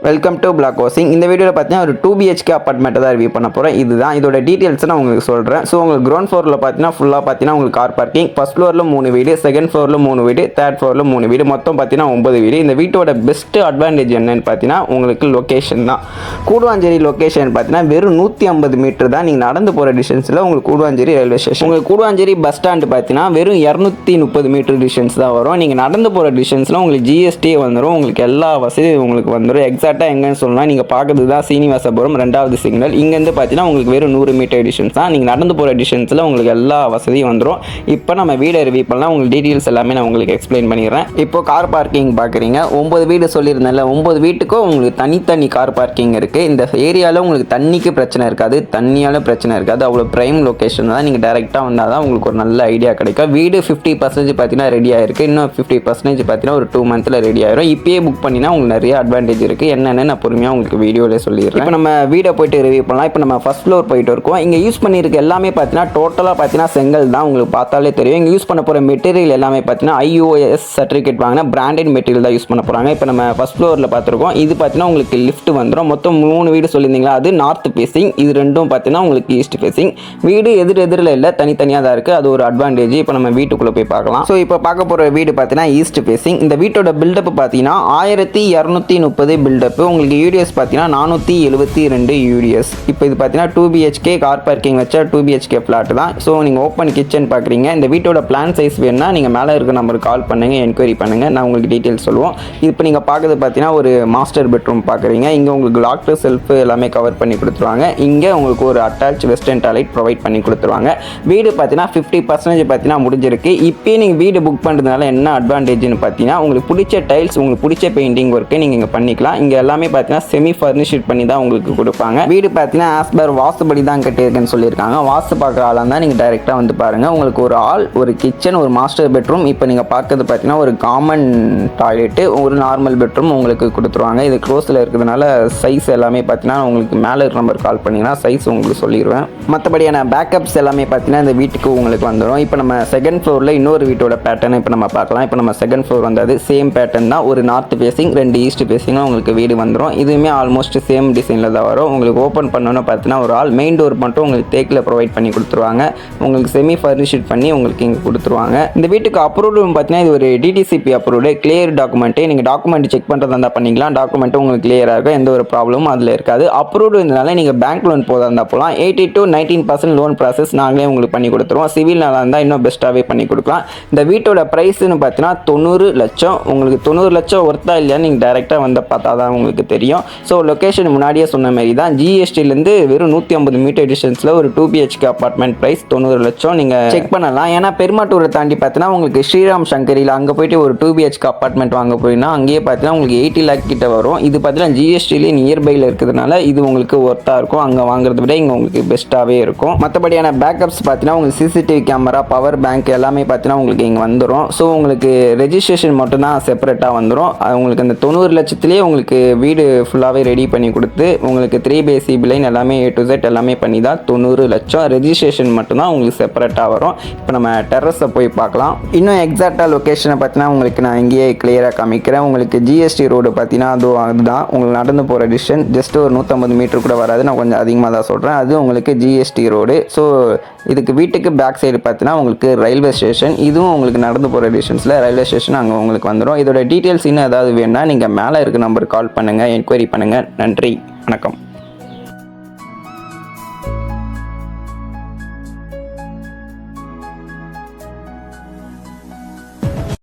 Welcome to black housing. இந்த வீடியோவில் பார்த்தீங்கன்னா ஒரு 2 BHK அப்பார்ட்மெண்ட்டை தான் ரிவ்யூ பண்ண போகிறேன். இதுதான் இதோட டீட்டெயில்ஸ் நான் உங்களுக்கு சொல்கிறேன். ஸோ உங்களுக்கு கிரவுண்ட் ஃப்ளோரில் பார்த்தீங்கன்னா ஃபுல்லாக பார்த்தீங்கன்னா உங்களுக்கு கார் பார்க்கிங், ஃபர்ஸ்ட் ஃப்ளோரில் 3 வீடு, செகண்ட் ஃப்ளோரில் 3 வீடு, தேர்ட் ஃப்ளோரில் 3 வீடு, மொத்தம் பார்த்தீங்கன்னா 9 வீடு. இந்த வீட்டோட பெஸ்ட் அட்வான்டேஜ் என்னன்னு பார்த்தீங்கன்னா உங்களுக்கு லொக்கேஷன் தான். கூடுவாஞ்சேரி லொக்கேஷன் பார்த்தீங்கன்னா வெறும் 150 மீட்டர் தான். நீங்கள் நடந்து போகிற டிஸ்டன்ஸில் உங்களுக்கு கூடுவாஞ்சேரி ரயில்வே ஸ்டேஷன். உங்களுக்கு கூடுவாஞ்சேரி பஸ் ஸ்டாண்டு பார்த்தீங்கன்னா வெறும் 230 மீட்டர் டிஸ்டன்ஸ் தான் வரும். நீங்கள் நடந்து போகிற டிஸ்டன்ஸில் உங்களுக்கு GST வந்துடும், உங்களுக்கு எல்லா வசதியும் உங்களுக்கு வந்துடும். எக்ஸாக்டாக எங்கன்னு சொல்லலாம், நீங்கள் பார்க்குறது தான் சீனிவாசபுரம் 2வது சிக்னல். இங்கேருந்து பார்த்தீங்கன்னா உங்களுக்கு வெறும் 100 மீட்டர் டிஸ்டன்ஸ் தான். நீங்கள் நடந்து போகிற டிஸ்டன்ஸில் உங்களுக்கு எல்லா வசதியும் வந்துடும். இப்போ நம்ம வீடை ரிவ்யூ பண்ணலாம். உங்களுக்கு டீட்டெயில்ஸ் எல்லாமே நான் உங்களுக்கு எக்ஸ்பிளைன் பண்ணிடுறேன். இப்போ கார் பார்க்கிங் பார்க்குறீங்க, 9 வீடு சொல்லியிருந்தேன்ல, 9 வீட்டுக்கும் உங்களுக்கு தனித்தனி கார் பார்க்கிங் இருக்குது. இந்த ஏரியாவில் உங்களுக்கு தண்ணிக்கு பிரச்சனை இருக்காது, தண்ணியால் பிரச்சனை இருக்காது. அவ்வளோ ப்ரைம் லொக்கேஷன் தான். நீங்கள் டேரெக்டாக வந்தால் தான் உங்களுக்கு ஒரு நல்ல ஐடியா கிடைக்கும். வீடு 50% பார்த்தீங்கன்னா ரெடி ஆயிருக்கு. இன்னும் 50% பார்த்தீங்கன்னா ஒரு 2 மந்த்தில் ரெடி ஆயிரும். இப்பயே புக் பண்ணினா உங்களுக்கு நிறைய அட்வான்டேஜ் இருக்குது. என்னென்னு நான் பொறுமையாக உங்களுக்கு வீடியோவில் சொல்லிடுறேன். இப்போ நம்ம வீடை போய்ட்டு ரிவ்யூ பண்ணலாம். இப்போ நம்ம ஃபர்ஸ்ட் ஃப்ளோர் போயிட்டு இருக்கோம். இங்கே யூஸ் பண்ணியிருக்க எல்லாமே பார்த்தீங்கன்னா டோட்டலாக பார்த்தீங்கன்னா செங்கல் தான். உங்களுக்கு பார்த்தாலே தெரியும். இங்கே யூஸ் பண்ண போகிற மெட்டீரியல் எல்லாமே பார்த்தீங்கன்னா IOS சர்டிஃபிகேட் வாங்கினா பிராண்டட் மெட்டீரியல் தான் யூஸ் பண்ண போகிறாங்க. இப்போ நம்ம ஃபர்ஸ்ட் ஃப்ளோரில் பார்த்துருக்கோம். இது பார்த்தீங்கன்னா உங்களுக்கு லிஃப்ட் வந்துடும். மொத்தம் 3 வீடு சொல்லியிருந்தீங்களா, அது நார்த் ஃபேஸிங், இது ரெண்டும் பார்த்தீங்கன்னா உங்களுக்கு ஈஸ்ட் ஃபேஸிங். வீடு எதிரில் இல்லை, தனித்தனியாக தான் இருக்குது. அது ஒரு அட்வான்டேஜ். இப்போ நம்ம வீட்டுக்குள்ளே போய் பார்க்கலாம். ஸோ இப்போ பார்க்க போகிற வீடு பார்த்தீங்கன்னா ஈஸ்ட் ஃபேஸிங். இந்த வீட்டோட பில்டப் பார்த்தீங்கன்னா 1230 பில்டப். உங்களுக்கு யூடிஎஸ் பார்த்தீங்கன்னா 472 யூடிஎஸ். இப்போ இது பார்த்தீங்கன்னா 2 BHK கார் பார்க்கிங் வச்சா 2 BHK ஃப்ளாட் தான். ஸோ நீங்கள் ஓப்பன் கிச்சன் பார்க்குறீங்க. இந்த வீட்டோட பிளான் சைஸ் வேணும்னா நீங்கள் மேலே இருக்க நம்பருக்கு கால் பண்ணுங்கள், என்கொயரி பண்ணுங்கள், நான் உங்களுக்கு டீட்டெயில்ஸ் சொல்லுவோம். இப்போ நீங்கள் பார்க்குறது பார்த்தீங்கன்னா ஒரு மாஸ்டர் பெட்ரூம் பார்க்குறீங்க. இங்கே உங்களுக்கு லாக்டு செல்ஃப் எல்லாமே கவர் பண்ணி கொடுத்துருவாங்க. இங்கே உங்களுக்கு ஒரு அட்டாச் வெஸ்டர்ன் டாய்லெட் ப்ரொவைட் பண்ணி கொடுத்துருவாங்க. வீடு பார்த்தீங்கன்னா 50% பார்த்தீங்கன்னா முடிஞ்சிருக்கு. இப்போயே நீங்கள் வீடு புக் பண்ணுறதுனால என்ன அட்வான்டேஜ்னு பார்த்தீங்கன்னா உங்களுக்கு பிடிச்ச டைல்ஸ், உங்களுக்கு பிடிச்ச பெயிண்டிங் ஒர்க்கு நீங்கள் இங்கே பண்ணிக்கலாம். இங்கே எல்லாமே பார்த்தீங்கன்னா செமி ஃபர்னிஷ்ட் பண்ணி தான் உங்களுக்கு கொடுப்பாங்க. வீடு பார்த்தீங்கன்னா ஆஸ் பர் வாஸ்துபடி தான் கட்டியிருக்குன்னு சொல்லியிருக்காங்க. வாஸ்து பார்க்குற ஆளாக இருந்தால் நீங்கள் டைரெக்டாக வந்து பாருங்கள். உங்களுக்கு ஒரு ஹால், ஒரு கிச்சன், ஒரு மாஸ்டர் பெட்ரூம். இப்போ நீங்கள் பார்க்குறது பார்த்தீங்கன்னா ஒரு காமன் டாய்லெட்டு, ஒரு நார்மல் பெட்ரூம் உங்களுக்கு கொடுத்துருவாங்க. இது க்ளோஸில் இருக்கிறதுனால சைஸ் எல்லாமே பார்த்தீங்கன்னா உங்களுக்கு மேலே இருக்கிற நம்பர் கால் பண்ணிங்கன்னா சைஸ் உங்களுக்கு சொல்லிடுவேன். மற்றபடியான பேக்கப்ஸ் எல்லாமே பார்த்தீங்கன்னா இந்த வீட்டுக்கு உங்களுக்கு வந்துடும். இப்போ நம்ம செகண்ட் ஃப்ளோரில் இன்னொரு வீட்டோட பேட்டர்ன் இப்போ நம்ம பார்க்கலாம். இப்போ நம்ம செகண்ட் ஃப்ளோர் வந்தது சேம் பேட்டர்ன் தான். ஒரு நார்த் ஃபேஸிங், 2 ஈஸ்ட் ஃபேஸிங்கும் உங்களுக்கு வீடு வந்துடும். இதுவுமே ஆல்மோஸ்ட் சேம் டிசைனில் தான் வரும். உங்களுக்கு ஓப்பன் பண்ணோன்னு பார்த்தீங்கன்னா ஒரு ஆல் மெயின் டோர் மட்டும் உங்களுக்கு தேக்கில் ப்ரொவைட் பண்ணி கொடுத்துருவாங்க. உங்களுக்கு செமி ஃபர்னிஷ்ட் பண்ணி உங்களுக்கு இங்கே கொடுத்துருவாங்க. இந்த வீட்டுக்கு அப்ரூவ்டு பார்த்தீங்கன்னா இது ஒரு DTCP அப்ரூவ்டு கிளியர் டாக்குமெண்ட்டு. நீங்கள் டாக்குமெண்ட் செக் பண்ணுறதா இருந்தால் பண்ணிக்கலாம். டாக்குமெண்ட்டும் உங்களுக்கு கிளியராக இருக்கும், எந்த ஒரு ப்ராப்ளமும் அதில் இருக்காது. அப்ரூவ்டு இருந்தனால நீங்கள் பேங்க் லோன் போதா இருந்தால் போகலாம். 80 to 19% லோன் ப்ராசஸ் நாங்களே உங்களுக்கு பண்ணி கொடுத்துருவோம். சிவில் நல்லா இருந்தால் இன்னும் பெஸ்ட்டாகவே பண்ணி கொடுக்கலாம். இந்த வீட்டோட ப்ரைஸ்ன்னு பார்த்தீங்கன்னா 90 லட்சம். உங்களுக்கு 90 லட்சம் ஒர்த்தா இல்லையா நீங்கள் டைரெக்டாக வந்து பார்த்தா தான் உங்களுக்கு தெரியும். ஸோ லொக்கேஷன் முன்னாடியே சொன்ன மாதிரி தான். GSTலேருந்து வெறும் 150 மீட்டர் டிஸ்டன்ஸில் ஒரு 2 BHK அப்பார்ட்மெண்ட் ப்ரைஸ் 90 லட்சம் நீங்கள் செக் பண்ணலாம். ஏன்னா பெருமாட்டூரை தாண்டி பார்த்தீங்கன்னா உங்களுக்கு ஸ்ரீராம் சங்கரியில் அங்கே போய்ட்டு ஒரு 2 BHK அப்பார்ட்மெண்ட் வாங்க போயின்னா அங்கேயே பார்த்தீங்கன்னா உங்களுக்கு 80 lakh கிட்ட வரும். இது பார்த்தீங்கன்னா GSTலேயே நியர்பையில் இருக்கிறதுனால இது உங்களுக்கு ஒர்த்தாக இருக்கும். அங்கே வாங்குறத விட இங்கே உங்களுக்கு பெஸ்ட்டாகவே இருக்கும். மற்றபடியான பேக்கப்ஸ் பார்த்தீங்கன்னா உங்களுக்கு CCTV கேமரா, பவர் பேங்க் எல்லாமே பார்த்தீங்கன்னா உங்களுக்கு இங்கே வந்துடும். ஸோ உங்களுக்கு ரெஜிஸ்ட்ரேஷன் மட்டும் தான் செப்பரேட்டாக வந்துடும். உங்களுக்கு அந்த 90 லட்சத்துலேயே உங்களுக்கு வீடு ஃபுல்லாகவே ரெடி பண்ணி கொடுத்து உங்களுக்கு 3BHC பில்லைன் எல்லாமே A to Z எல்லாமே பண்ணி தான் 90 லட்சம். ரெஜிஸ்ட்ரேஷன் மட்டும்தான் உங்களுக்கு செப்பரேட்டாக வரும். இப்போ நம்ம டெரஸை போய் பார்க்கலாம். இன்னும் எக்ஸாக்டாக லொக்கேஷனை பார்த்தீங்கன்னா உங்களுக்கு நான் இங்கேயே கிளியராக காமிக்கிறேன். உங்களுக்கு GST ரோடு பார்த்தீங்கன்னா அதுதான் உங்களுக்கு நடந்து போகிற டிஸ்டன்ஸ். ஜஸ்ட் ஒரு 150 மீட்டர் கூட வராது, நான் கொஞ்சம் அதிகமாக தான் சொல்கிறேன். அது உங்களுக்கு GST ரோடு. ஸோ இதுக்கு வீட்டுக்கு பேக் சைடு பார்த்தீங்கன்னா உங்களுக்கு ரயில்வே ஸ்டேஷன். இதுவும் உங்களுக்கு நடந்து போகிற டிஸ்டன்ஸில் ரயில்வே ஸ்டேஷன் அங்கே உங்களுக்கு வந்துடும். இதோட டீட்டெயில்ஸ் இன்னும் ஏதாவது வேணும்னா நீங்கள் மேலே இருக்க நம்பருக்கு கால் பண்ணுங்கள், என்கொயரி பண்ணுங்கள். நன்றி, வணக்கம்.